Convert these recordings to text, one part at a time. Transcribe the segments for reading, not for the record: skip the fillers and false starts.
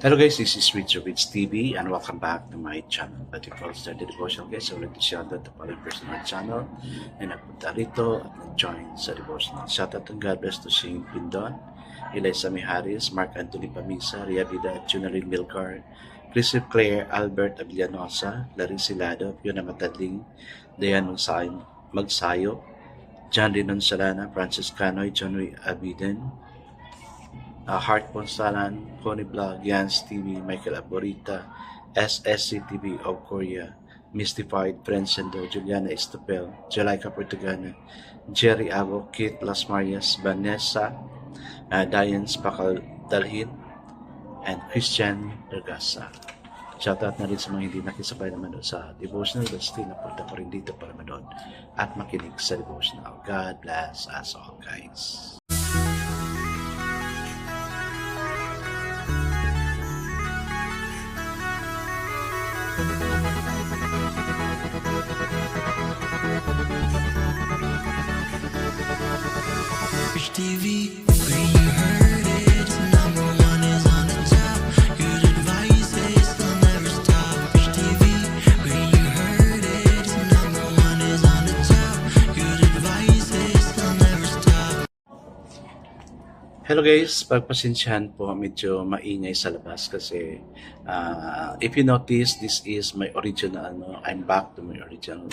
Hello guys, this is Rich TV and welcome back to my channel. But before I start the devotional guys, I would like to shout out to following person on my channel na nagpunta rito at nag-join sa devotional. Shout out and God bless to Shane Pindon, Eliza Miharis, Mark Anthony Pamisa, Ria Vida, Junarine Milcar, Christopher Claire, Albert Avillanosa, Larry Silado, Fiona Matadling, Dayan Magsayo, John Rinon Salana, Francis Canoy, John Ray Abiden, Heart Ponsalan, Connie Vlog, Yans TV, Michael Aborita, SSC TV of Korea, Mystified, Francendo, Juliana Estopel, Jalaika Portugana, Jerry Abo, Kate Las Marias, Vanessa, Diane Spakal Dalhin, and Christian Regasa. Shoutout na rin sa mga hindi nakisabay naman sa devotional but still napunta pa rin dito para manood at makinig sa devotional. God bless us all guys. Rich TV, when you heard it, number one is on the top. Good advice is they'll never stop. Rich TV, when you heard it, number one is on the top. Good advice is they'll never stop. Hello guys, pagpasensyahan po, medyo maingay sa labas kasi if you notice, this is my original, I'm back to my original,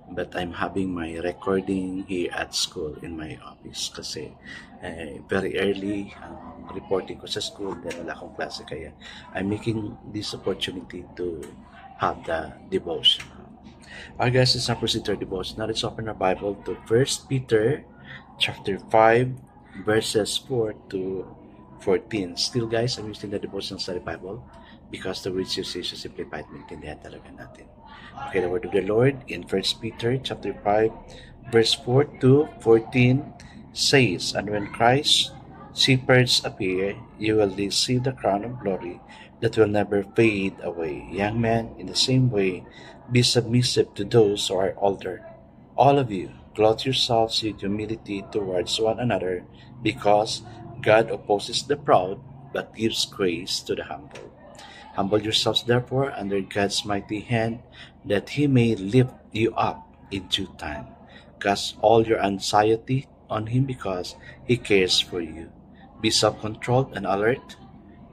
but I'm having my recording here at school in my office kasi very early reporting ko sa school, then wala akong klase kaya I'm making this opportunity to have the devotion. Our guys, it's our procedure devotion. Now let's open our Bible to 1 Peter chapter 5 verses 4 to 14. Still guys, I'm using the devotional study Bible because the words usage is simplified. Maintindihan talaga natin. Okay, the word of the Lord in 1 Peter chapter 5 verse 4 to 14 says, "And when Christ's shepherds appear, you will receive the crown of glory that will never fade away. Young men, in the same way, be submissive to those who are older. All of you, clothe yourselves with humility towards one another, because God opposes the proud, but gives grace to the humble. Humble yourselves, therefore, under God's mighty hand, that He may lift you up in due time. Cast all your anxiety on Him, because He cares for you. Be self-controlled and alert.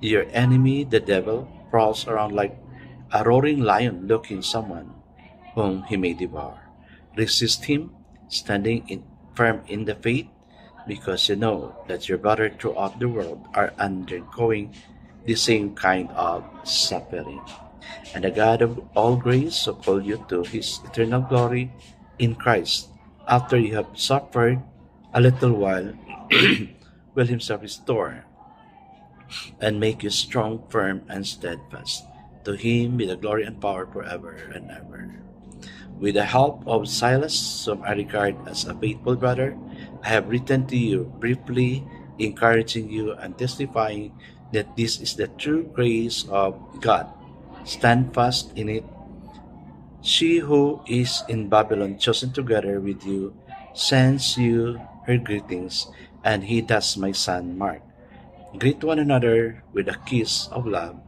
Your enemy, the devil, prowls around like a roaring lion looking someone whom he may devour. Resist him, standing firm in the faith, because you know that your brothers throughout the world are undergoing the same kind of suffering. And the God of all grace will call you to His eternal glory in Christ. After you have suffered a little while, will Himself restore and make you strong, firm, and steadfast. To Him be the glory and power forever and ever." With the help of Silas, whom I regard as a faithful brother, I have written to you briefly, encouraging you and testifying that this is the true grace of God. Stand fast in it. She who is in Babylon, chosen together with you, sends you her greetings, and he does my son Mark. Greet one another with a kiss of love.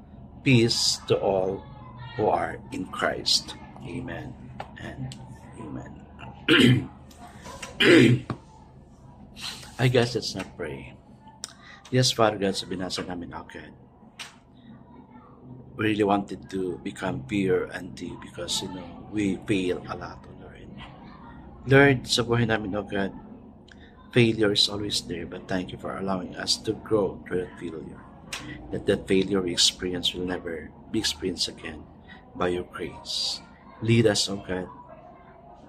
Peace to all who are in Christ. Amen and amen. I guess let's not pray. Yes, Father God, sa binasa namin, okay, we really wanted to become pure and deep because, we fail a lot, Lord. Lord, sa buhay namin, oh God, failure is always there, but thank you for allowing us to grow through that failure. That failure we experience will never be experienced again by your grace. Lead us, oh God,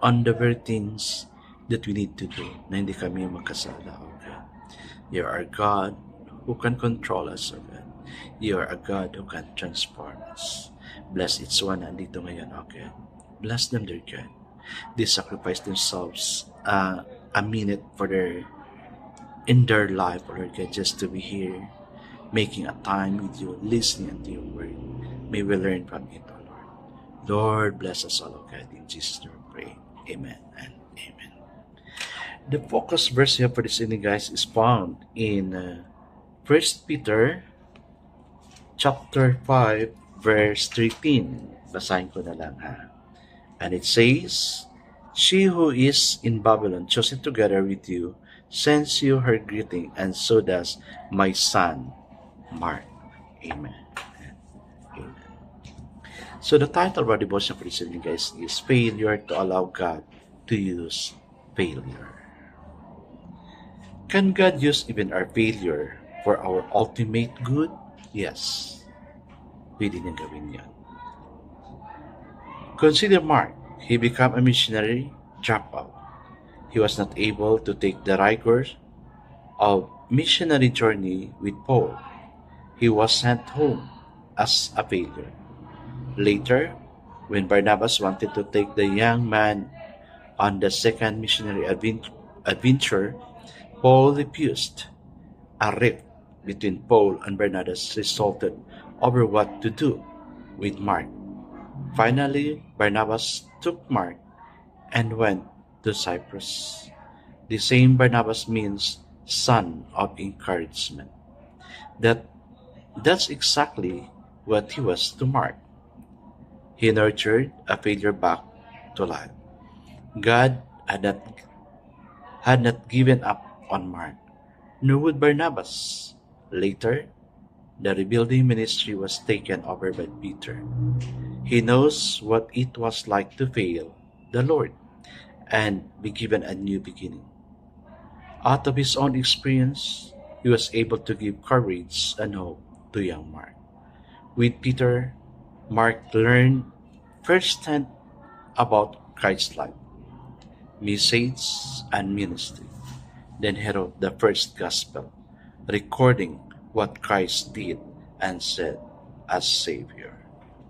on the very things that we need to do na hindi kami magkasala, oh God. You are a God who can control us, oh God. You are a God who can transform us. Bless each one na andito ngayon, oh God. Bless them, dear God. They sacrifice themselves a minute in their life, Lord God, just to be here, making a time with you, listening to your word. May we learn from it, oh Lord. Lord, bless us all, oh God. In Jesus' name we pray. Amen and amen. The focus verse here for this evening, guys, is found in 1 Peter chapter 5, verse 13. Basahin ko na lang ha. And it says, "She who is in Babylon, chosen together with you, sends you her greeting, and so does my son, Mark." Amen. Amen. So the title of our devotion for this evening, guys, is Failure to Allow God to Use Failure. Can God use even our failure for our ultimate good? Yes. Pwede niyang gawin yan. Consider Mark. He became a missionary dropout. He was not able to take the rigors of missionary journey with Paul. He was sent home as a failure. Later, when Barnabas wanted to take the young man on the second missionary adventure, Paul refused. A rift between Paul and Barnabas resulted over what to do with Mark. Finally, Barnabas took Mark and went to Cyprus. The same Barnabas means son of encouragement. That's exactly what he was to Mark. He nurtured a failure back to life. God had not given up on Mark, nor would Barnabas. Later, the rebuilding ministry was taken over by Peter. He knows what it was like to fail the Lord and be given a new beginning. Out of his own experience, he was able to give courage and hope to young Mark. With Peter, Mark learned firsthand about Christ's life, message, and ministry. Then he wrote the first gospel, recording what Christ did and said as Savior.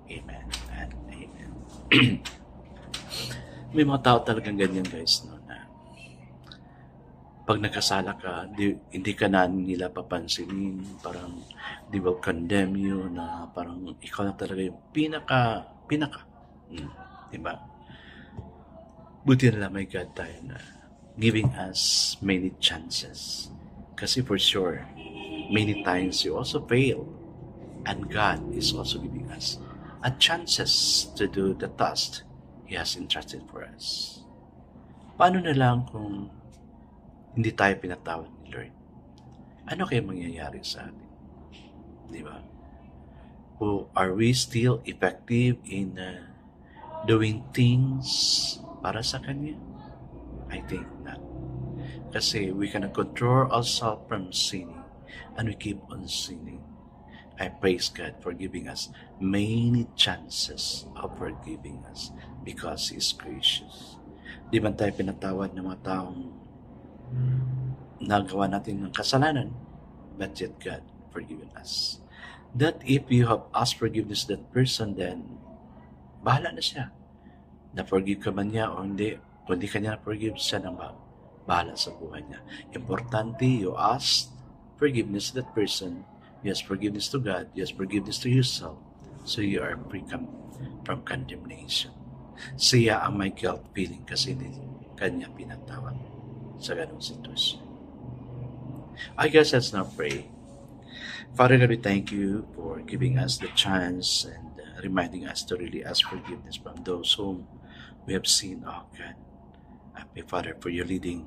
Amen and amen. May mga tao talagang ganyan, guys, no, na pag nakasala ka, hindi ka na nila papansinin, parang they will condemn you, na parang ikaw na talaga yung pinaka. Diba? Buti na lang may God tayo na giving us many chances. Kasi for sure, many times you also fail. And God is also giving us a chances to do the task He has entrusted for us. Paano na lang kung hindi tayo pinatawad ni Lord? Ano kaya mangyayari sa atin? Di ba? Are we still effective in doing things para sa Kanya? I think not. Kasi we cannot control ourselves from sinning, and we keep on sinning. I praise God for giving us many chances of forgiving us because He is gracious. Di ba tayo pinatawad ng mga taong nagawa natin ng kasalanan, but yet God forgiven us. That if you have asked forgiveness that person, then bahala na siya. Na-forgive ka man niya o hindi. Kung di ka niya na-forgive, siya nang bahala sa buhay niya. Importante, you ask forgiveness to that person. You ask forgiveness to God. You ask forgiveness to yourself. So you are free from condemnation. Siya ang may guilt feeling kasi hindi kanya pinatawad sa ganong sitwasyon. I guess let's now pray. Father God, we thank you for giving us the chance and reminding us to really ask forgiveness from those whom we have seen, oh God. I pray, Father, for your leading,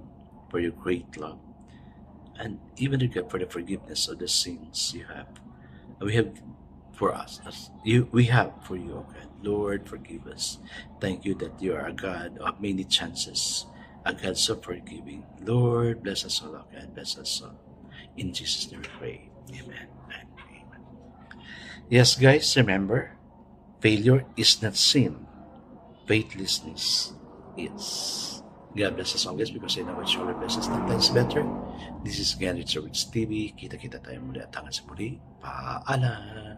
for your great love, and even God, for the forgiveness of the sins we have for us, we have for you, oh God. Lord, forgive us. Thank you that you are a God of many chances, a God so forgiving. Lord, bless us all, oh God, bless us all. In Jesus' name we pray. Amen and amen. Yes, guys, remember, failure is not sin. Faithlessness is. God bless us all, guys, because I know what surely blesses 10 times better. This is Gary Richards TV. Kita-kita tayo muli at hanggang sa muli. Paalam.